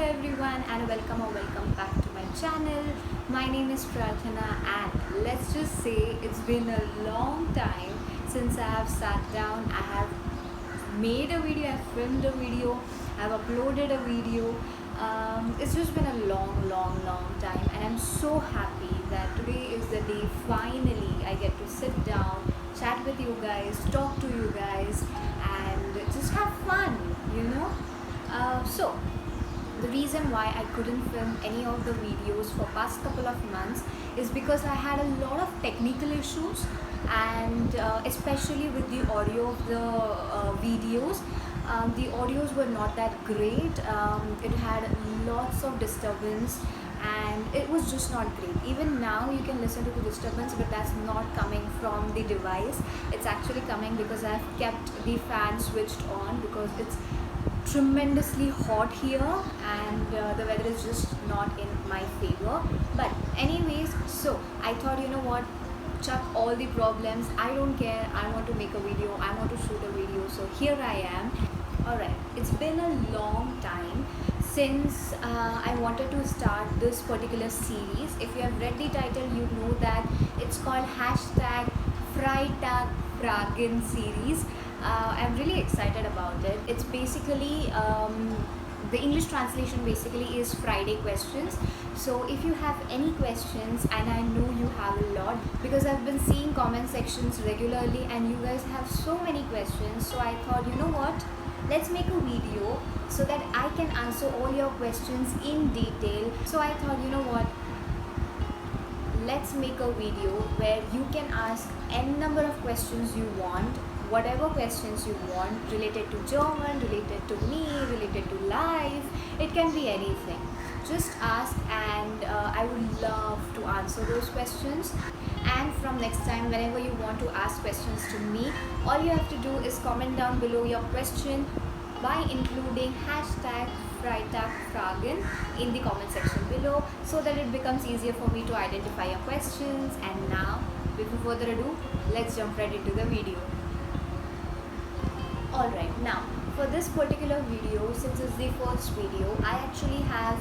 everyone and welcome back to my channel. My name is Prarthana and let's just say it's been a long time since I have sat down. I have made a video, I have filmed a video, I have uploaded a video. It's just been a long time and I'm so happy that today is the day finally I get to sit down, chat with you guys, talk to you guys and just have fun. So the reason why I couldn't film any of the videos for past couple of months is because I had a lot of technical issues and especially with the audio of the videos. The audios were not that great. It had lots of disturbance and it was just not great. Even now you can listen to the disturbance, but that's not coming from the device. It's actually coming because I've kept the fan switched on because it's tremendously hot here and the weather is just not in my favor. But anyways, so I thought, you know what, chuck all the problems, I don't care, I want to make a video, I want to shoot a video, so here I am. Alright, it's been a long time since I wanted to start this particular series. If you have read the title, you know that it's called Freitag Fragen series. I'm really excited about it. It's basically the English translation basically is Friday questions. So if you have any questions, and I know you have a lot because I've been seeing comment sections regularly and you guys have so many questions, so I thought, you know what, let's make a video so that I can answer all your questions in detail. So I thought, you know what, let's make a video where you can ask n number of questions you want, whatever questions you want, related to German, related to me, related to life. It can be anything. Just ask and I would love to answer those questions. And from next time, whenever you want to ask questions to me, all you have to do is comment down below your question by including #FreitagFragen in the comment section below, so that it becomes easier for me to identify your questions. And now, without further ado, let's jump right into the video. Alright, now for this particular video, since it's the first video, I actually have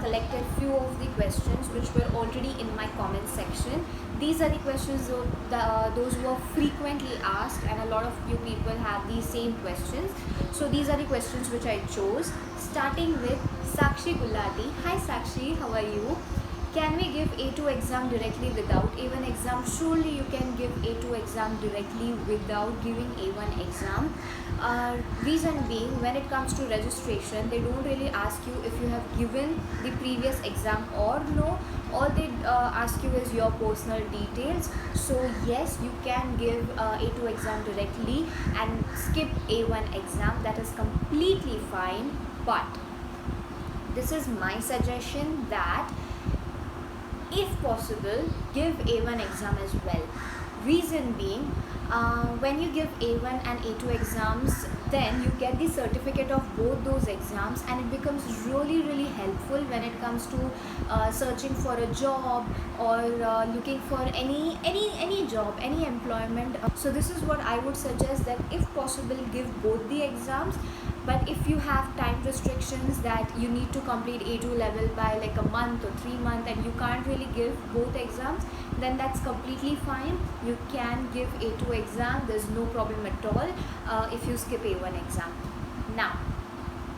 collected few of the questions which were already in my comment section. These are the questions those who are frequently asked, and a lot of you people have these same questions. So these are the questions which I chose, starting with Sakshi Gulati. Hi Sakshi, how are you? Can we give A2 exam directly without A1 exam? Surely you can give A2 exam directly without giving A1 exam. Reason being, when it comes to registration, they don't really ask you if you have given the previous exam or no. All they ask you is your personal details. So yes, you can give A2 exam directly and skip A1 exam. That is completely fine. But this is my suggestion that if possible, give A1 exam as well. Reason being, when you give A1 and A2 exams, then you get the certificate of both those exams, and it becomes really helpful when it comes to searching for a job or looking for any job, any employment. So this is what I would suggest, that if possible, give both the exams. But if you have time restrictions that you need to complete A2 level by like a month or 3 months and you can't really give both exams, then that's completely fine. You can give A2 exam, there's no problem at all if you skip A1 exam. Now,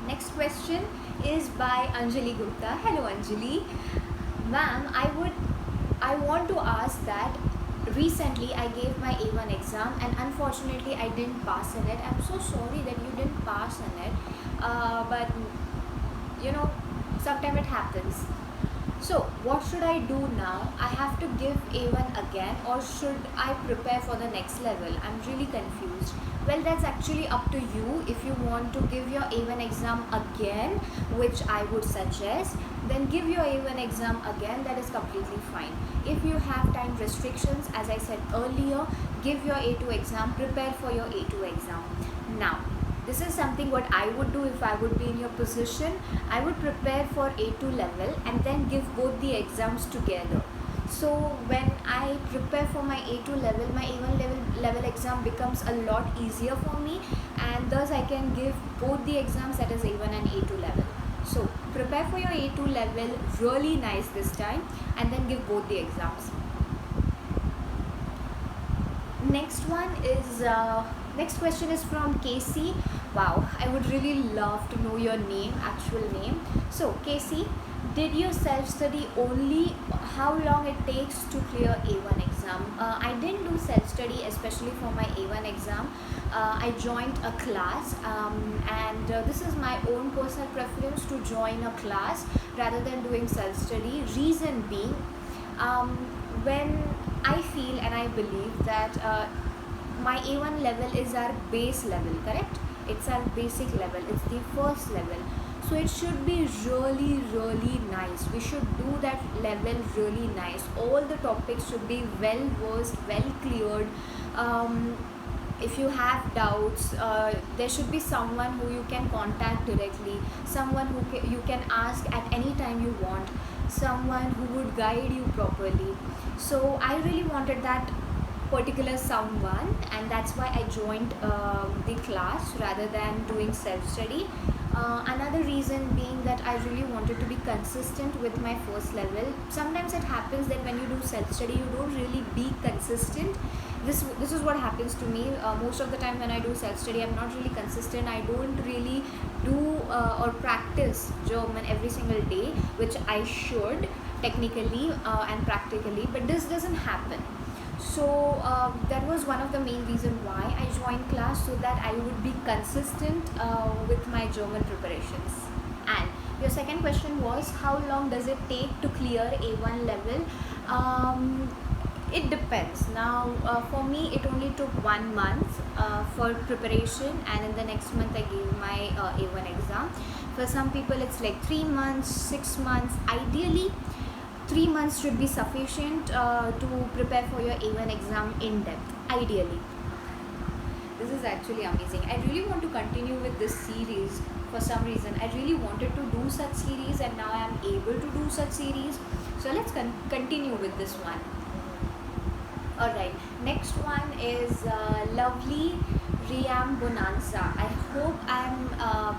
next question is by Anjali Gupta. Hello Anjali. Ma'am, I want to ask that recently I gave my A1 exam and unfortunately I didn't pass in it. I'm so sorry that you didn't pass in it, but you know, sometimes it happens. So what should I do now? I have to give A1 again, or should I prepare for the next level? I'm really confused. Well, that's actually up to you. If you want to give your A1 exam again, which I would suggest, then give your A1 exam again. That is completely fine. If you have time restrictions, as I said earlier, give your A2 exam, prepare for your A2 exam. Now, this is something what I would do if I would be in your position. I would prepare for A2 level and then give both the exams together. So when I prepare for my A2 level, my A1 level exam becomes a lot easier for me, and thus I can give both the exams, that is A1 and A2 level. So prepare for your A2 level really nice this time, and then give both the exams. Next question is from Casey. Wow, I would really love to know your name, actual name. So Casey, did you self-study only? How long it takes to clear A1 exam? I didn't do self-study, especially for my A1 exam. I joined a class, and this is my own personal preference to join a class rather than doing self-study. Reason being, when I feel and I believe that my A1 level is our base level, correct? It's our basic level, it's the first level. So it should be really, really nice. We should do that level really nice. All the topics should be well versed, well cleared. If you have doubts, there should be someone who you can contact directly, someone who you can ask at any time you want, someone who would guide you properly. So I really wanted that particular someone, and that's why I joined the class rather than doing self-study. Another reason being that I really wanted to be consistent with my first level. Sometimes it happens that when you do self-study, you don't really be consistent. This is what happens to me. Most of the time when I do self-study, I'm not really consistent. I don't really do or practice German every single day, which I should technically and practically, but this doesn't happen. So that was one of the main reasons why I joined class, so that I would be consistent with my German preparations. And your second question was, how long does it take to clear A1 level? It depends. Now for me it only took 1 month for preparation, and in the next month I gave my A1 exam. For some people it's like 3 months, 6 months. Ideally 3 months should be sufficient to prepare for your A1 exam in depth, ideally. This is actually amazing. I really want to continue with this series for some reason. I really wanted to do such series, and now I am able to do such series. So let's continue with this one. Alright, next one is Lovely Riam Bonanza. I hope I'm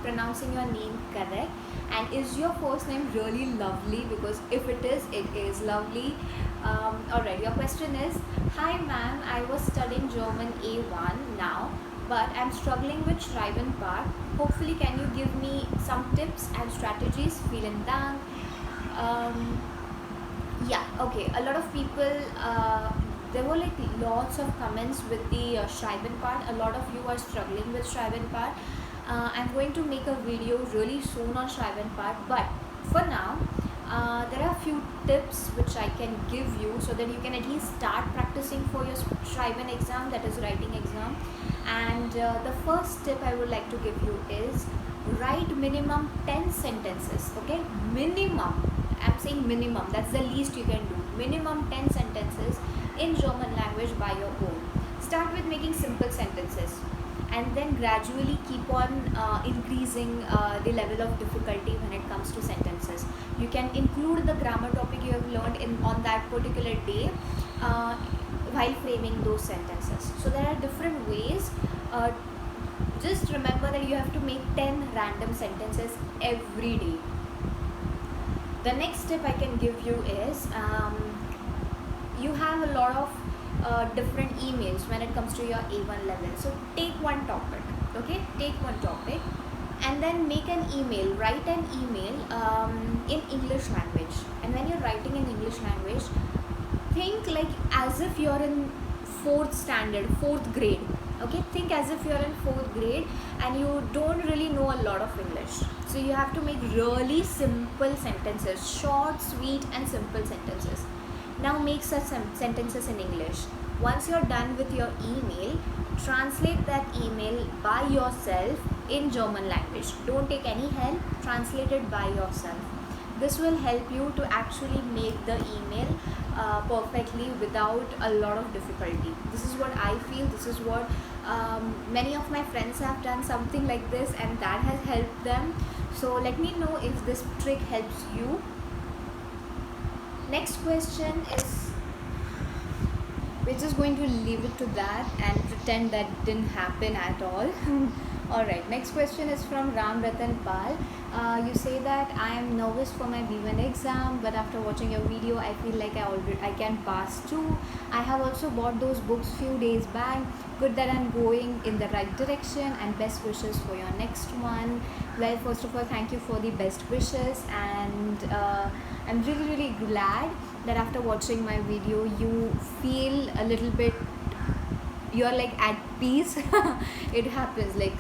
pronouncing your name correct. And is your first name really Lovely? Because if it is Lovely. Alright, your question is, hi ma'am, I was studying German A1 now, but I'm struggling with Schreiben part. Hopefully can you give me some tips and strategies? Vielen Dank. Yeah, okay, a lot of people, there were like lots of comments with the Schreiben part. A lot of you are struggling with Schreiben part. I'm going to make a video really soon on Schreiben part, but for now there are a few tips which I can give you so that you can at least start practicing for your Schreiben exam, that is writing exam. And the first tip I would like to give you is write minimum 10 sentences. Okay, minimum, I'm saying minimum, that's the least you can do. Minimum 10 sentences in German language by your own. Start with making simple sentences, and then gradually keep on increasing the level of difficulty when it comes to sentences. You can include the grammar topic you have learned on that particular day while framing those sentences. So there are different ways. Just remember that you have to make 10 random sentences every day. The next tip I can give you is, you have a lot of different emails when it comes to your A1 level. So take one topic, okay? Take one topic and then make an email, write an email in English language. And when you're writing in English language, think like as if you're in 4th standard, 4th grade. Okay, think as if you're in 4th grade and you don't really know a lot of English. So you have to make really simple sentences, short, sweet and simple sentences. Now make such sentences in English. Once you're done with your email, translate that email by yourself in German language. Don't take any help, translate it by yourself. This will help you to actually make the email perfectly without a lot of difficulty. This is what I feel. This is what many of my friends have done something like this, and that has helped them. So let me know if this trick helps you. Next question is, we're just going to leave it to that and pretend that didn't happen at all. Alright, next question is from Ram Ratan Pal. You say that I am nervous for my B1 exam, but after watching your video, I feel like I can pass too. I have also bought those books few days back. Good that I'm going in the right direction, and best wishes for your next one. Well, first of all, thank you for the best wishes, and I'm really glad that after watching my video, you feel a little bit, you're like at peace. It happens like,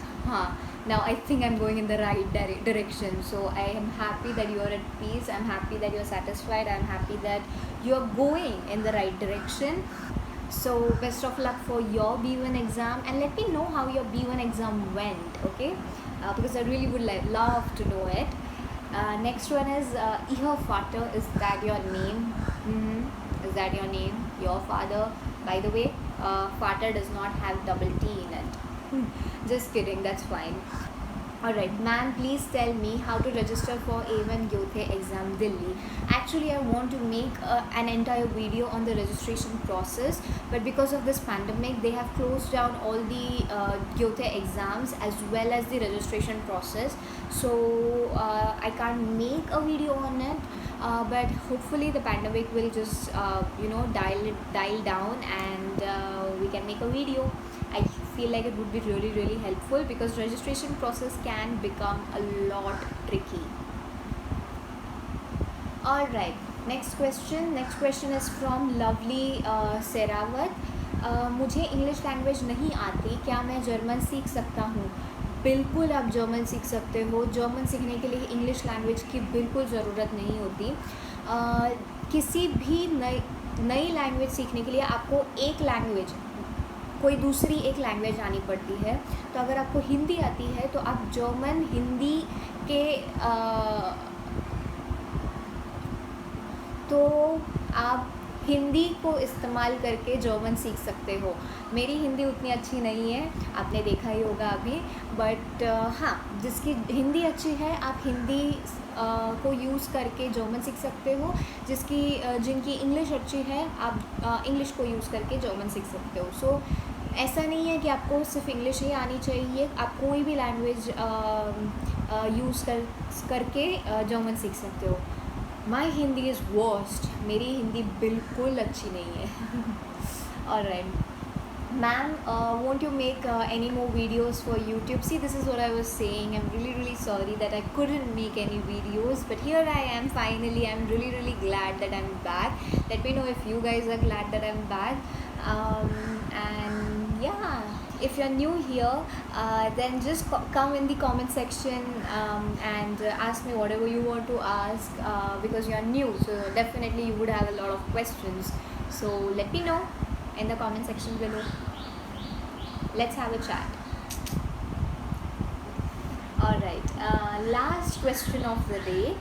now I think I'm going in the right direction. So I am happy that you're at peace, I'm happy that you're satisfied, I'm happy that you're going in the right direction. So best of luck for your B1 exam, and let me know how your B1 exam went, okay? Because I really would love to know it. Next one is Ihr Vater, is that your name? Is that your name? Your father? By the way, Vater does not have double T in it. Just kidding, that's fine. Alright, ma'am, please tell me how to register for A1 Gyothe exam Delhi. Actually, I want to make an entire video on the registration process, but because of this pandemic, they have closed down all the Gyothe exams as well as the registration process. So I can't make a video on it, but hopefully the pandemic will just dial down, and we can make a video. I feel like it would be really helpful, because registration process can become a lot tricky. Alright, next question is from lovely Serawat. मुझे English language नहीं आती, क्या मैं German सीख सकता हूँ? बिल्कुल आप जर्मन सीख सकते हो. जर्मन सीखने के लिए इंग्लिश लैंग्वेज की बिल्कुल ज़रूरत नहीं होती. किसी भी नई लैंग्वेज सीखने के लिए आपको कोई दूसरी एक लैंग्वेज आनी पड़ती है. तो अगर आपको हिंदी आती है तो आप हिंदी के तो आप हिंदी को इस्तेमाल करके जर्मन सीख सकते हो. मेरी हिंदी उतनी अच्छी नहीं है, आपने देखा ही होगा अभी, बट हाँ, जिसकी हिंदी अच्छी है आप हिंदी को यूज़ करके जर्मन सीख सकते हो. जिनकी इंग्लिश अच्छी है आप इंग्लिश को यूज़ करके जर्मन सीख सकते हो. सो ऐसा नहीं है कि आपको सिर्फ इंग्लिश ही आनी चाहिए, आप कोई भी लैंग्वेज यूज़ करके जर्मन सीख सकते हो. माई हिंदी इज़ वर्स्ट, मेरी हिंदी बिल्कुल अच्छी नहीं है. Alright ma'am, won't you make any more videos for YouTube? See, this is what I was saying. I'm really sorry that I couldn't make any videos, but here I am finally. I'm really glad that I'm back. Let me know if you guys are glad that I'm back. And yeah, if you're new here, then just come in the comment section and ask me whatever you want to ask, because you're new, so definitely you would have a lot of questions. So let me know in the comment section below. Let's have a chat. Alright, last question of the day.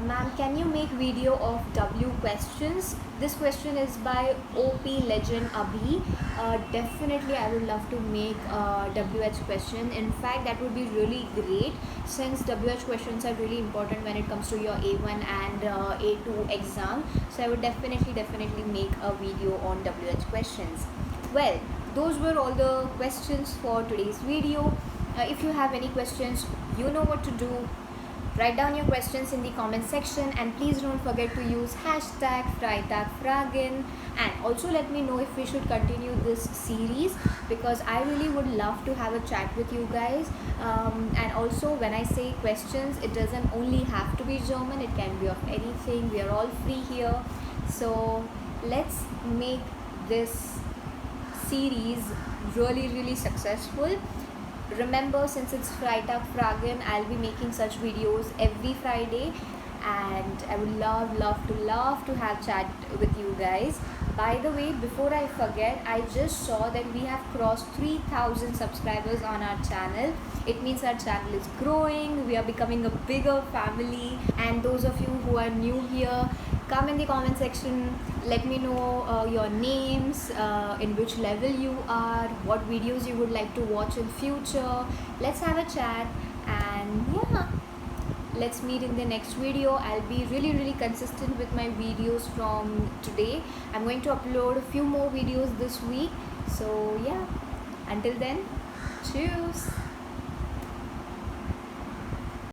Ma'am, can you make video of W questions? This question is by OP Legend Abhi. Definitely I would love to make WH question. In fact, that would be really great, since WH questions are really important when it comes to your A1 and A2 exam. So I would definitely make a video on WH questions. Well, those were all the questions for today's video. If you have any questions, you know what to do. Write down your questions in the comment section, and please don't forget to use #FreitagFragen, and also let me know if we should continue this series, because I really would love to have a chat with you guys. And also, when I say questions, it doesn't only have to be German, it can be of anything. We are all free here, so let's make this series really successful. Remember, since it's Freitag Fragen, I'll be making such videos every Friday, and I would love to have chat with you guys. By the way, before I forget, I just saw that we have crossed 3,000 subscribers on our channel. It means our channel is growing, we are becoming a bigger family. And those of you who are new here, come in the comment section, let me know your names, in which level you are, what videos you would like to watch in future. Let's have a chat, and yeah, let's meet in the next video. I'll be really consistent with my videos from today. I'm going to upload a few more videos this week. So yeah, until then, cheers.